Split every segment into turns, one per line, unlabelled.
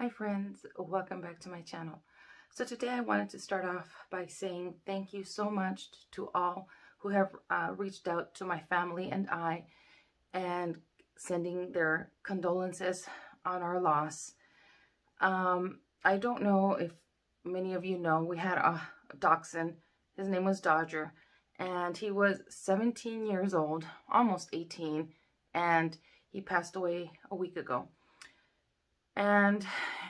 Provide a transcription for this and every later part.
Hi friends, welcome back to my channel. So today I wanted to start off by saying thank you so much to all who have reached out to my family and I and sending their condolences on our loss. I don't know if many of you know, we had a dachshund. His name was Dodger, and he was 17 years old, almost 18, and he passed away a week ago. And,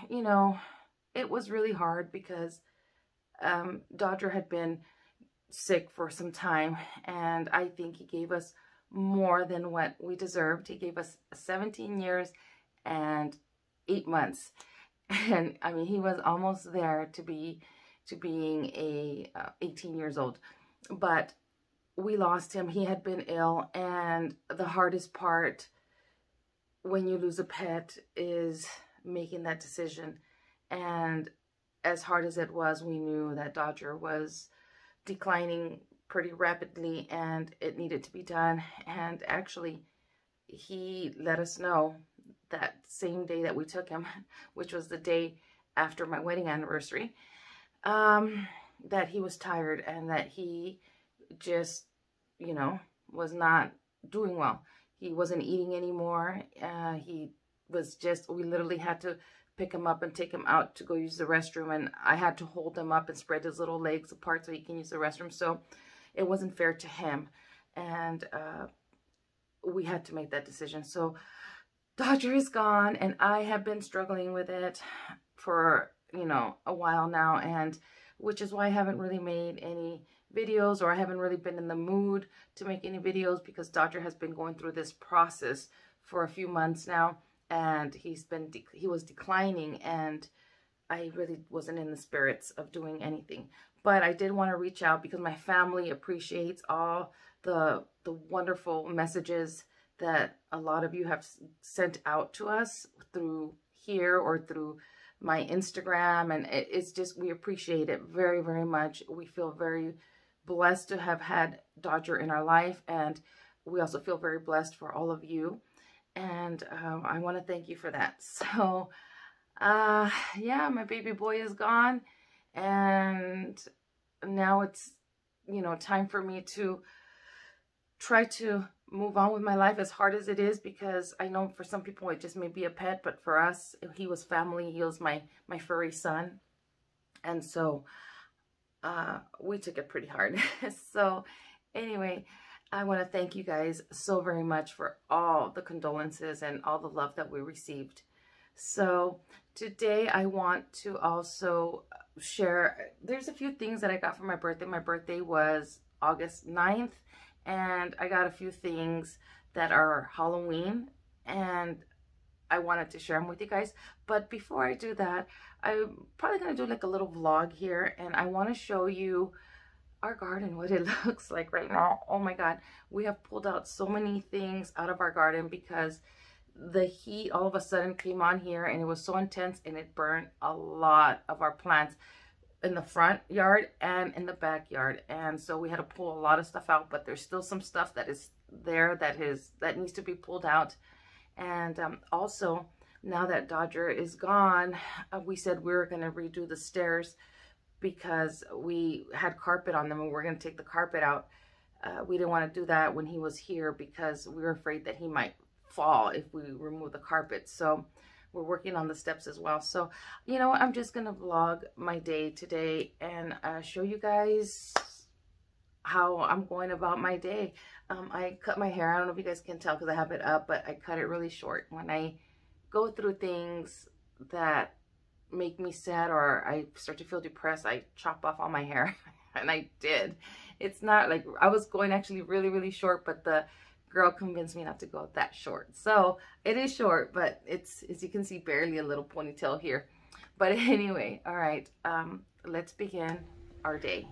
you know, it was really hard because Dodger had been sick for some time, and I think he gave us more than what we deserved. He gave us 17 years and 8 months. And I mean, he was almost there to being 18 years old. But we lost him. He had been ill, and the hardest part when you lose a pet is making that decision. And as hard as it was, we knew that Dodger was declining pretty rapidly and it needed to be done. And actually, he let us know that same day that we took him, which was the day after my wedding anniversary, that he was tired and that he just, you know, was not doing well. He wasn't eating anymore. He was just, we literally had to pick him up and take him out to go use the restroom, and I had to hold him up and spread his little legs apart so he can use the restroom. So it wasn't fair to him, and we had to make that decision. So Dodger is gone, and I have been struggling with it for, you know, a while now, and which is why I haven't really made any videos, or I haven't really been in the mood to make any videos, because Dodger has been going through this process for a few months now, and he was declining, and I really wasn't in the spirits of doing anything. But I did want to reach out because my family appreciates all the wonderful messages that a lot of you have sent out to us through here or through my Instagram, and it's just, we appreciate it very, very much. We feel very blessed to have had Dodger in our life, and we also feel very blessed for all of you, and I want to thank you for that. So yeah, my baby boy is gone, and now it's, you know, time for me to try to move on with my life, as hard as it is, because I know for some people it just may be a pet, but for us, he was family. He was my furry son, and so we took it pretty hard. So anyway, I want to thank you guys so very much for all the condolences and all the love that we received. So today I want to also share, there's a few things that I got for my birthday. My birthday was August 9th, and I got a few things that are Halloween, and I wanted to share them with you guys. But before I do that, I'm probably going to do like a little vlog here, and I want to show you our garden, what it looks like right now. Oh my God, we have pulled out so many things out of our garden because the heat all of a sudden came on here, and it was so intense, and it burned a lot of our plants in the front yard and in the backyard. And so we had to pull a lot of stuff out, but there's still some stuff that is there that needs to be pulled out. And also, now that Dodger is gone, we said we were going to redo the stairs because we had carpet on them, and we're going to take the carpet out. We didn't want to do that when he was here because we were afraid that he might fall if we remove the carpet. So we're working on the steps as well. So, you know, I'm just going to vlog my day today and show you guys how I'm going about my day. I cut my hair. I don't know if you guys can tell because I have it up, but I cut it really short. When I go through things that make me sad or I start to feel depressed, I chop off all my hair. And I did. It's not like, I was going actually really, really short, but the girl convinced me not to go that short. So it is short, but it's, as you can see, barely a little ponytail here. But anyway, all right, let's begin our day.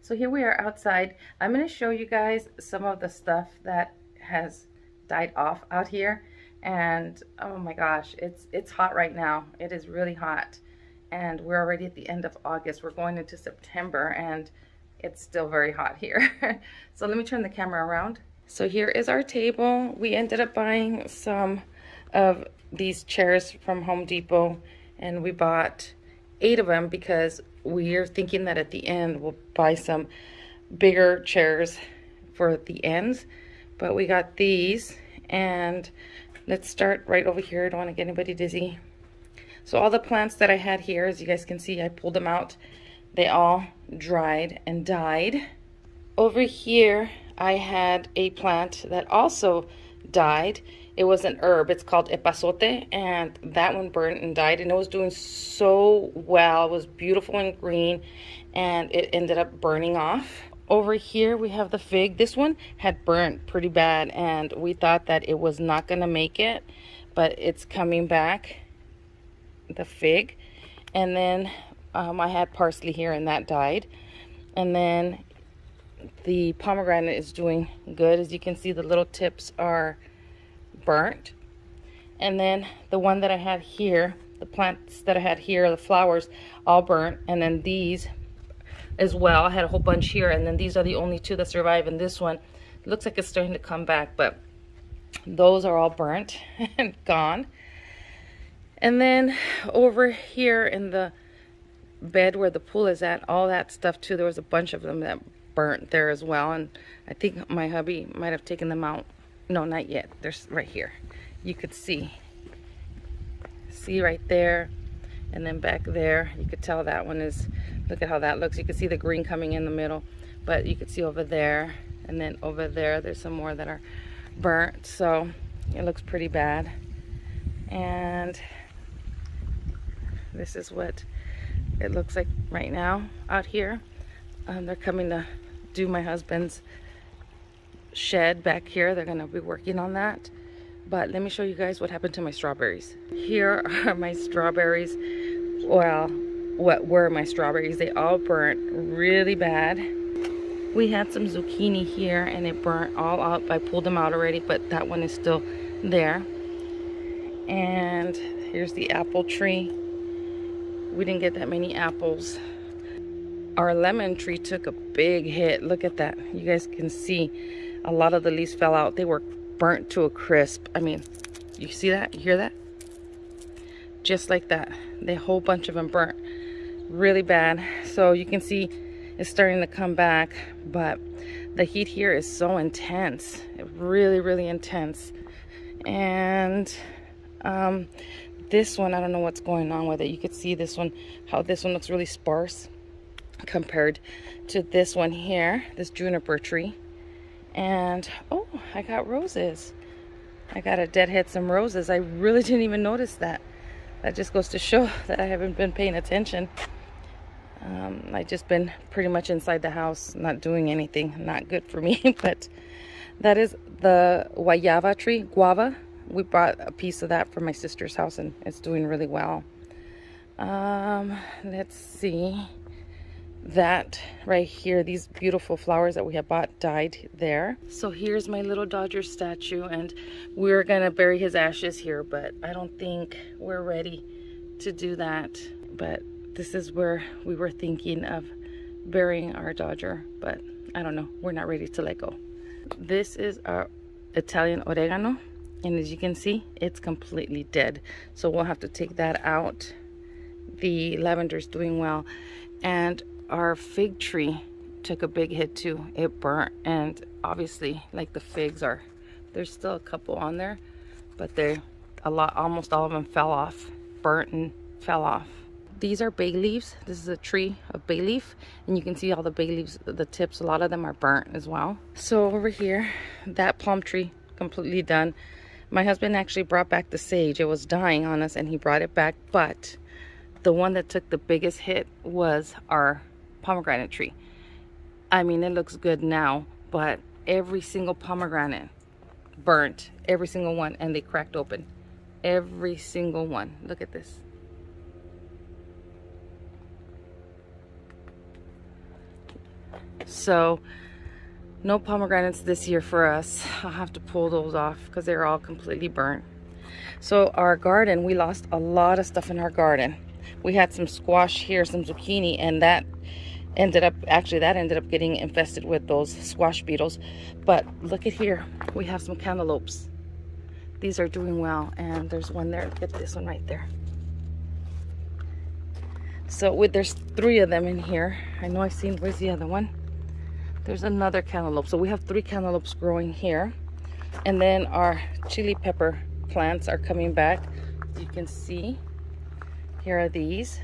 So here we are outside. I'm going to show you guys some of the stuff that has died off out here. And oh my gosh, it's hot right now. It is really hot, and we're already at the end of August. We're going into September, and it's still very hot here. So let me turn the camera around. So here is our table. We ended up buying some of these chairs from Home Depot, and we bought 8 of them because we're thinking that at the end we'll buy some bigger chairs for the ends. But we got these, and let's start right over here. I don't want to get anybody dizzy. So all the plants that I had here, as you guys can see, I pulled them out. They all dried and died. Over here, I had a plant that also died. It was an herb. It's called epazote, and that one burnt and died, and it was doing so well. It was beautiful and green, and it ended up burning off. Over here, we have the fig. This one had burnt pretty bad, and we thought that it was not going to make it, but it's coming back, the fig. And then I had parsley here, and that died. And then the pomegranate is doing good. As you can see, the little tips are burnt. And then the one that I had here, the plants that I had here, the flowers, all burnt. And then these as well, I had a whole bunch here, and then these are the only 2 that survive. And this one looks like it's starting to come back, but those are all burnt and gone. And then over here in the bed where the pool is at, all that stuff too, there was a bunch of them that burnt there as well, and I think my hubby might have taken them out. No, not yet. There's right here. You could see right there, and then back there you could tell that one is, look at how that looks. You can see the green coming in the middle, but you could see over there, and then over there there's some more that are burnt, so it looks pretty bad. And this is what it looks like right now out here. They're coming to do my husband's shed back here. They're gonna be working on that. But let me show you guys what happened to my strawberries. Here are my strawberries. Well, what were my strawberries? They all burnt really bad. We had some zucchini here, and it burnt all out. I pulled them out already, but that one is still there. And here's the apple tree. We didn't get that many apples. Our lemon tree took a big hit. Look at that. You guys can see a lot of the leaves fell out. They were burnt to a crisp. I mean, you see that? You hear that? Just like that. The whole bunch of them burnt really bad. So you can see it's starting to come back, but the heat here is so intense. Really, really intense. And this one, I don't know what's going on with it. You could see this one, how this one looks really sparse compared to this one here, this juniper tree. And oh, I got roses. I got a deadhead some roses. I really didn't even notice that. That just goes to show that I haven't been paying attention. I've just been pretty much inside the house, not doing anything. Not good for me. But that is the guayaba tree, guava. We bought a piece of that from my sister's house, and it's doing really well. Let's see. That right here, these beautiful flowers that we had bought died there. So here's my little Dodger statue, and we're gonna bury his ashes here, but I don't think we're ready to do that. But this is where we were thinking of burying our Dodger, but I don't know, we're not ready to let go. This is our Italian oregano, and as you can see, it's completely dead, so we'll have to take that out. The lavender's doing well, and our fig tree took a big hit too. It burnt, and obviously, like the figs are, there's still a couple on there, but almost all of them fell off, burnt and fell off. These are bay leaves. This is a tree of bay leaf, and you can see all the bay leaves, the tips, a lot of them are burnt as well. So over here, that palm tree completely done. My husband actually brought back the sage. It was dying on us, and he brought it back, but the one that took the biggest hit was our pomegranate tree. I mean, it looks good now, but every single pomegranate burnt, every single one, and they cracked open. Every single one. Look at this. So no pomegranates this year for us. I'll have to pull those off because they're all completely burnt. So our garden, we lost a lot of stuff in our garden. We had some squash here, some zucchini, and that ended up getting infested with those squash beetles. But look at here, we have some cantaloupes. These are doing well, and there's one there. Get this one right there. So there's 3 of them in here. I know I've seen, where's the other one? There's another cantaloupe. So we have 3 cantaloupes growing here. And then our chili pepper plants are coming back. You can see, here are these.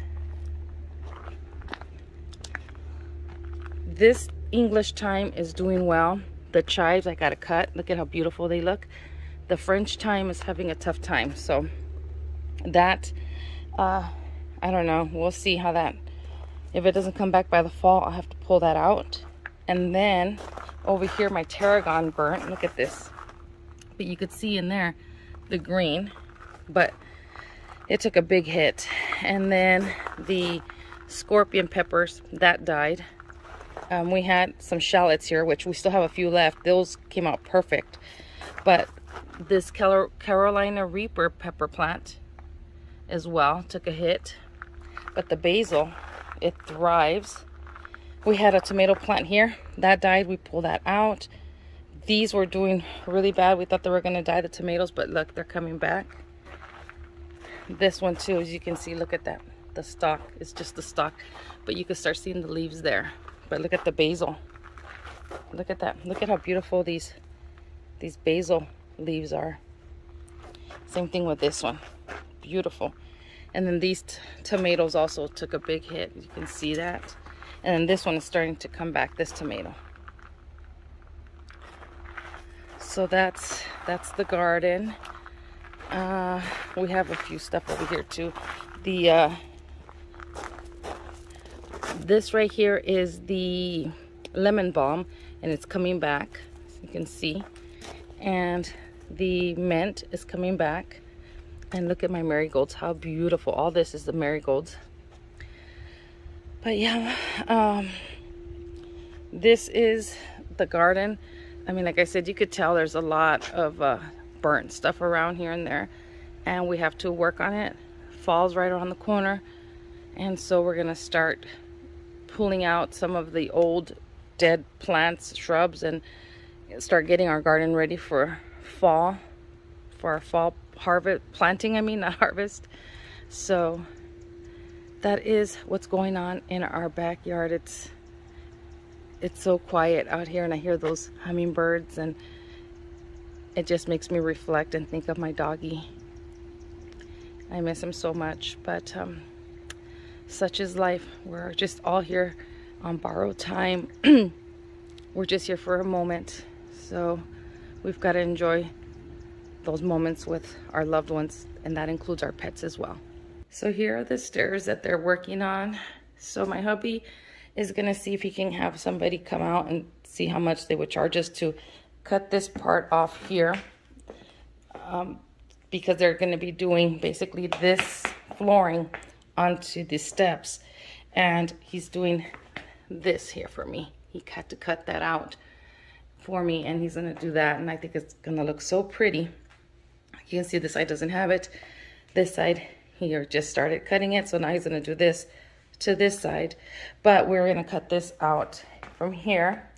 This English thyme is doing well. The chives I gotta cut. Look at how beautiful they look. The French thyme is having a tough time. So that, I don't know. We'll see how that, if it doesn't come back by the fall, I'll have to pull that out. And then over here, my tarragon burnt. Look at this. But you could see in there the green, but it took a big hit. And then the scorpion peppers, that died. We had some shallots here, which we still have a few left. Those came out perfect. But this Carolina Reaper pepper plant as well took a hit. But the basil, it thrives. We had a tomato plant here that died. We pulled that out. These were doing really bad. We thought they were going to die, the tomatoes, but look, they're coming back. This one too, as you can see, look at that. The stalk is just the stalk, but you can start seeing the leaves there. But look at the basil. Look at that. Look at how beautiful these basil leaves are. Same thing with this one. Beautiful. And then these tomatoes also took a big hit. You can see that. And then this one is starting to come back, this tomato. So that's the garden. We have a few stuff over here too. This right here is the lemon balm, and it's coming back, as you can see. And the mint is coming back. And look at my marigolds, how beautiful. All this is the marigolds. But yeah, this is the garden. I mean, like I said, you could tell there's a lot of burnt stuff around here and there, and we have to work on it. Fall's right around the corner, and so we're gonna start pulling out some of the old dead plants, shrubs, and start getting our garden ready for fall, for our fall harvest, planting, I mean, not harvest. So that is what's going on in our backyard. It's so quiet out here, and I hear those hummingbirds, and it just makes me reflect and think of my doggy. I miss him so much, but such is life. We're just all here on borrowed time. We're just here for a moment, so we've got to enjoy those moments with our loved ones, and that includes our pets as well. So here are the stairs that they're working on. So my hubby is gonna see if he can have somebody come out and see how much they would charge us to cut this part off here, because they're gonna be doing basically this flooring onto the steps, and he's doing this here for me. He had to cut that out for me, and he's gonna do that, and I think it's gonna look so pretty. You can see this side doesn't have it. This side, he just started cutting it, so now he's gonna do this to this side, but we're gonna cut this out from here,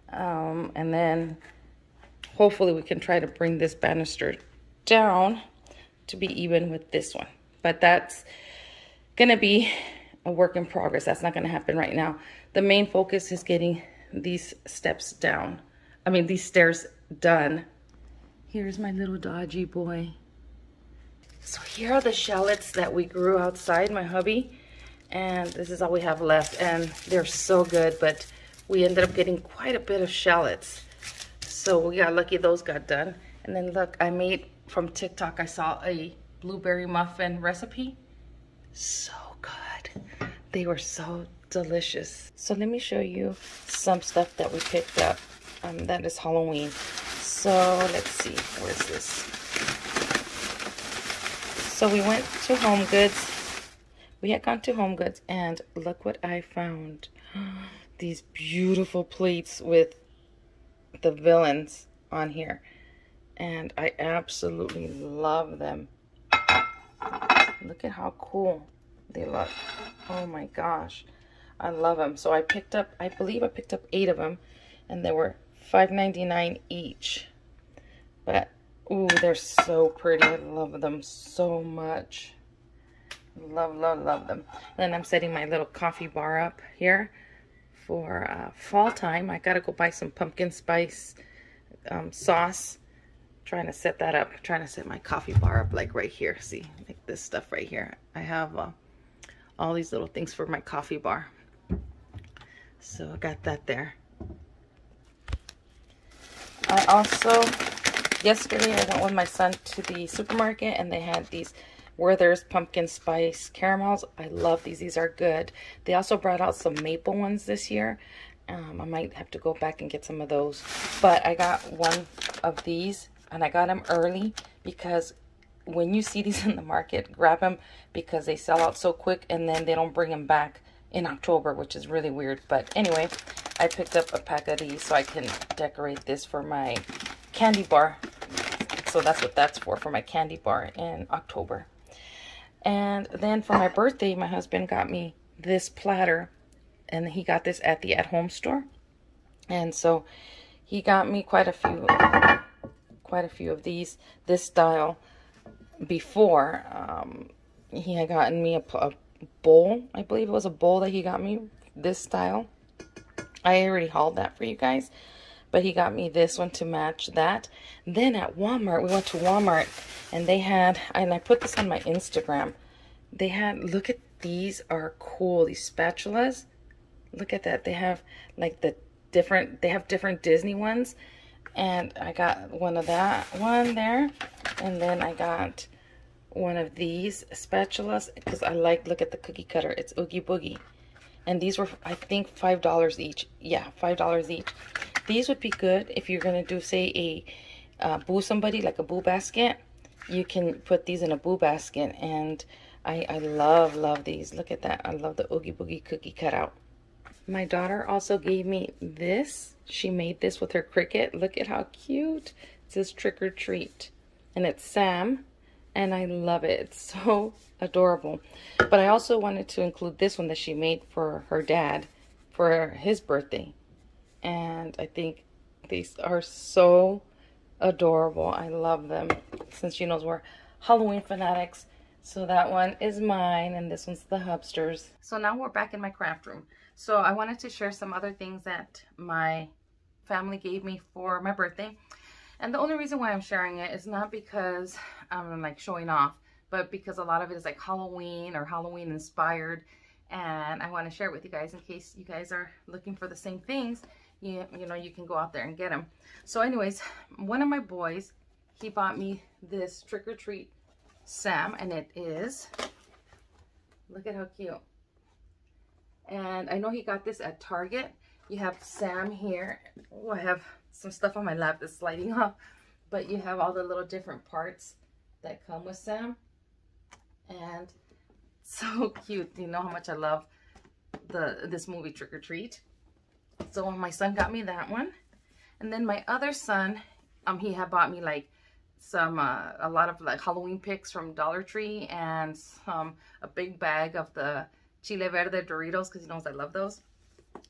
and then hopefully we can try to bring this banister down to be even with this one. But that's gonna be a work in progress. That's not gonna happen right now. The main focus is getting these steps down. I mean, these stairs done. Here's my little dodgy boy. So here are the shallots that we grew outside, my hubby, and this is all we have left, and they're so good, but we ended up getting quite a bit of shallots. So we got lucky those got done. And then look, I made, from TikTok, I saw a blueberry muffin recipe. So good. They were so delicious. So let me show you some stuff that we picked up. That is Halloween. So let's see, where's this? So we went to Home Goods. We had gone to Home Goods, and look what I found. These beautiful plates with the villains on here. And I absolutely love them. Look at how cool they look. Oh my gosh. I love them. So I picked up, I believe I picked up 8 of them, and they were $5.99 each. But ooh, they're so pretty. I love them so much. Love, love, love them. Then I'm setting my little coffee bar up here for fall time. I gotta go buy some pumpkin spice sauce. Trying to set that up. Trying to set my coffee bar up like right here. See, like this stuff right here. I have all these little things for my coffee bar. So I got that there. I also, yesterday I went with my son to the supermarket and they had these Werther's pumpkin spice caramels. I love these. These are good. They also brought out some maple ones this year. I might have to go back and get some of those. But I got one of these and I got them early because when you see these in the market, grab them because they sell out so quick and then they don't bring them back in October, which is really weird. But anyway, I picked up a pack of these so I can decorate this for my candy bar. So that's what that's for my candy bar in October. And then for my birthday, my husband got me this platter. And he got this at the at-home store. And so he got me quite a few of these, this style, before. He had gotten me a bowl. I believe it was a bowl that he got me, this style. I already hauled that for you guys, but he got me this one to match that. Then at Walmart, we went to Walmart and they had, and I put this on my Instagram, they had, look at, these are cool, these spatulas. Look at that. They have like the different, they have different Disney ones, and I got one of that one there, and then I got one of these spatulas because I like, look at the cookie cutter, it's Oogie Boogie. And these were, I think, $5 each. Yeah, $5 each. These would be good if you're going to do, say, a boo somebody, like a boo basket. You can put these in a boo basket. And I love, love these. Look at that. I love the Oogie Boogie cookie cutout. My daughter also gave me this. She made this with her Cricut. Look at how cute. It says Trick or Treat. And it's Sam. And I love it. It's so adorable. But I also wanted to include this one that she made for her dad for his birthday. And I think these are so adorable. I love them. Since she knows we're Halloween fanatics. So that one is mine. And this one's the Hubsters. So now we're back in my craft room. So I wanted to share some other things that my family gave me for my birthday. And the only reason why I'm sharing it is not because I'm like showing off, but because a lot of it is like Halloween or Halloween inspired. And I want to share it with you guys in case you guys are looking for the same things. You know, you can go out there and get them. So anyways, one of my boys, he bought me this Trick or Treat Sam, and it is, look at how cute. And I know he got this at Target. You have Sam here. Oh, I have some stuff on my lap that's sliding off, but you have all the little different parts that come with Sam, and so cute. You know how much I love this movie Trick or Treat. So my son got me that one, and then my other son, he had bought me like some a lot of like Halloween picks from Dollar Tree, and a big bag of the Chile Verde Doritos because he knows I love those.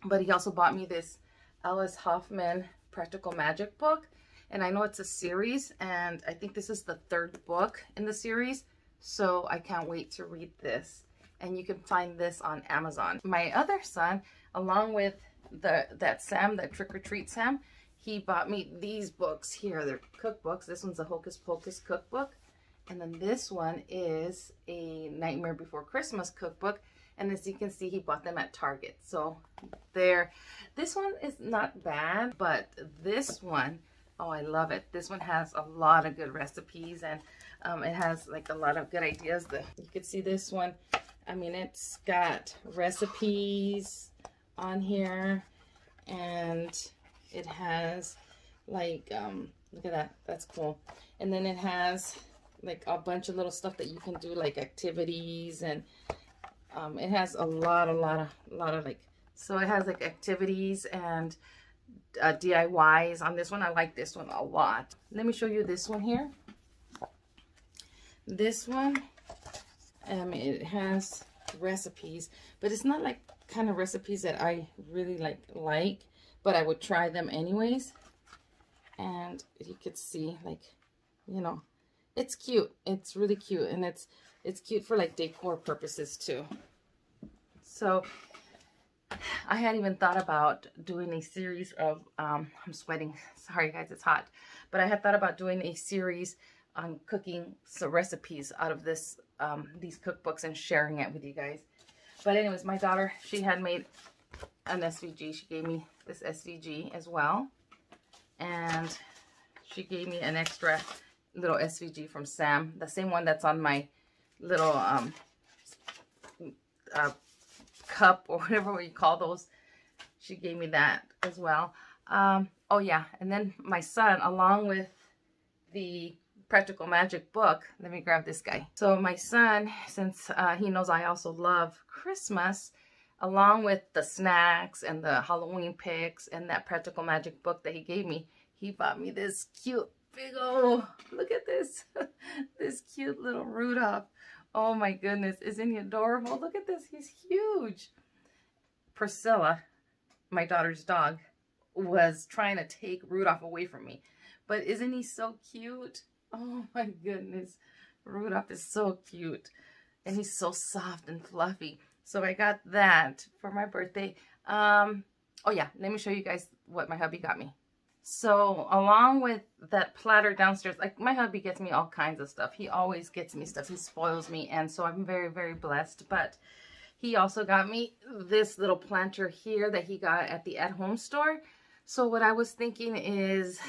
But he also bought me this Alice Hoffman Practical Magic book, and I know it's a series, and I think this is the 3rd book in the series, so I can't wait to read this. And you can find this on Amazon. My other son, along with that Sam, that Trick or Treat Sam, he bought me these books here. They're cookbooks. This one's a Hocus Pocus cookbook, and then this one is a Nightmare Before Christmas cookbook. And as you can see, he bought them at Target. So there, this one is not bad, but this one, oh, I love it. This one has a lot of good recipes, and it has like a lot of good ideas. You can see this one. I mean, it's got recipes on here, and it has like, look at that. That's cool. And then it has like a bunch of little stuff that you can do, like activities, and it has a lot of like, so it has like activities and DIYs on this one. I like this one a lot. Let me show you this one here. This one, it has recipes, but it's not like kind of recipes that I really like, but I would try them anyways. And you could see, like, you know, it's cute. It's really cute, and it's cute for like decor purposes too. So I had even thought about doing a series of, I'm sweating. Sorry guys, it's hot. But I had thought about doing a series on cooking some recipes out of this, these cookbooks and sharing it with you guys. But anyways, my daughter, she had made an SVG. She gave me this SVG as well. And she gave me an extra little SVG from Sam. The same one that's on my little, cup or whatever you call those. She gave me that as well. Oh yeah, and then my son, along with the Practical Magic book, let me grab this guy. So my son, since he knows I also love Christmas, along with the snacks and the Halloween picks and that Practical Magic book that he gave me, he bought me this cute big old, look at this, this cute little Rudolph. Oh my goodness, isn't he adorable? Look at this, he's huge. Priscilla, my daughter's dog, was trying to take Rudolph away from me. But isn't he so cute? Oh my goodness, Rudolph is so cute. And he's so soft and fluffy. So I got that for my birthday. Oh yeah, let me show you guys what my hubby got me. So along with that platter downstairs, like my hubby gets me all kinds of stuff. He always gets me stuff. He spoils me. And so I'm very, very blessed. But he also got me this little planter here that he got at the at-home store. So what I was thinking is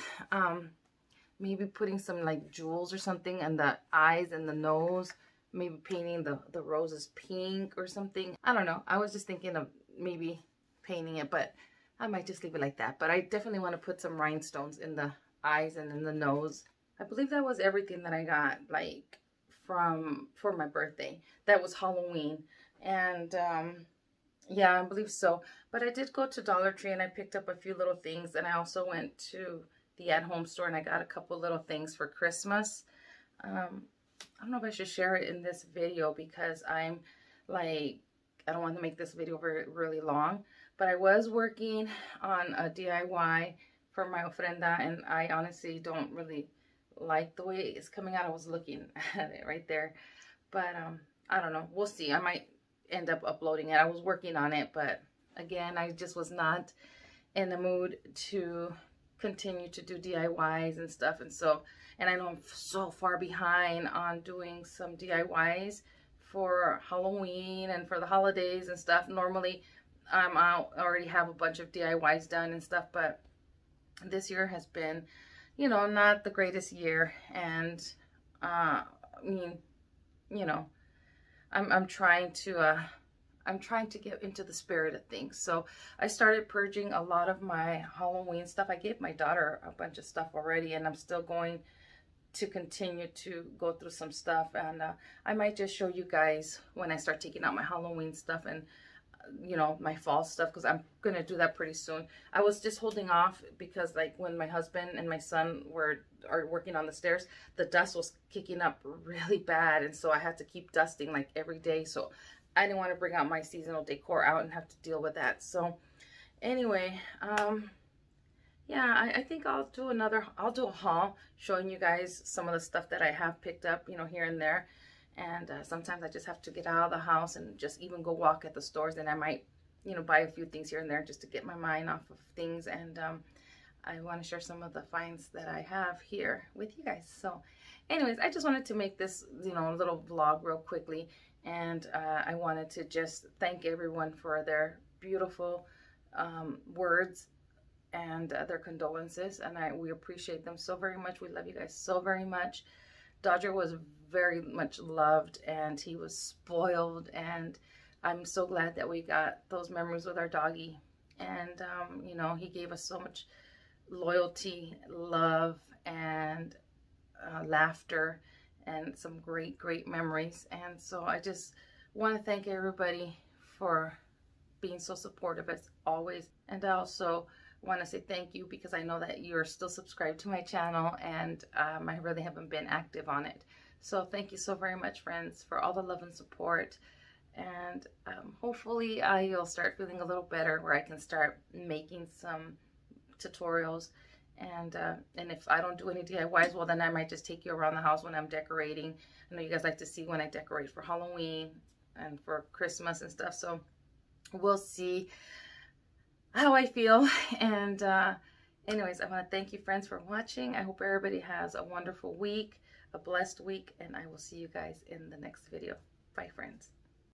maybe putting some like jewels or something in the eyes and the nose. Maybe painting the roses pink or something. I don't know. I was just thinking of maybe painting it, but I might just leave it like that. But I definitely want to put some rhinestones in the eyes and in the nose. I believe that was everything that I got, like, for my birthday. That was Halloween. And, yeah, I believe so. But I did go to Dollar Tree and I picked up a few little things. And I also went to the at-home store and I got a couple little things for Christmas. I don't know if I should share it in this video because I'm, like, I don't want to make this video really long. But I was working on a DIY for my ofrenda, and I honestly don't really like the way it's coming out. I was looking at it right there. But I don't know. We'll see. I might end up uploading it. I was working on it, but again, I just was not in the mood to continue to do DIYs and stuff. And so, and I know I'm so far behind on doing some DIYs for Halloween and for the holidays and stuff. Normally, I already have a bunch of DIYs done and stuff, but this year has been, you know, not the greatest year. And I mean, you know, I'm trying to get into the spirit of things. So I started purging a lot of my Halloween stuff. I gave my daughter a bunch of stuff already, and I'm still going to continue to go through some stuff. And I might just show you guys when I start taking out my Halloween stuff and you know, my fall stuff, because I'm gonna do that pretty soon. I was just holding off because, like, when my husband and my son are working on the stairs, the dust was kicking up really bad, and so I had to keep dusting like every day. So I didn't want to bring out my seasonal decor out and have to deal with that. So anyway, yeah, I think I'll do a haul showing you guys some of the stuff that I have picked up, you know, here and there. And sometimes I just have to get out of the house and just even go walk at the stores. And I might, you know, buy a few things here and there just to get my mind off of things. And I want to share some of the finds that I have here with you guys. So anyways, I just wanted to make this, you know, little vlog real quickly. And I wanted to just thank everyone for their beautiful words and their condolences. And we appreciate them so very much. We love you guys so very much. Dodger was very much loved and he was spoiled, and I'm so glad that we got those memories with our doggy. And you know, he gave us so much loyalty, love, and laughter, and some great memories. And so I just want to thank everybody for being so supportive as always. And I also want to say thank you because I know that you're still subscribed to my channel, and I really haven't been active on it. So thank you so very much, friends, for all the love and support. And hopefully I'll start feeling a little better where I can start making some tutorials And if I don't do any DIYs, well, then I might just take you around the house when I'm decorating. I know you guys like to see when I decorate for Halloween and for Christmas and stuff. So we'll see how I feel. And anyways, I want to thank you, friends, for watching. I hope everybody has a wonderful week, a blessed week, and I will see you guys in the next video. Bye, friends.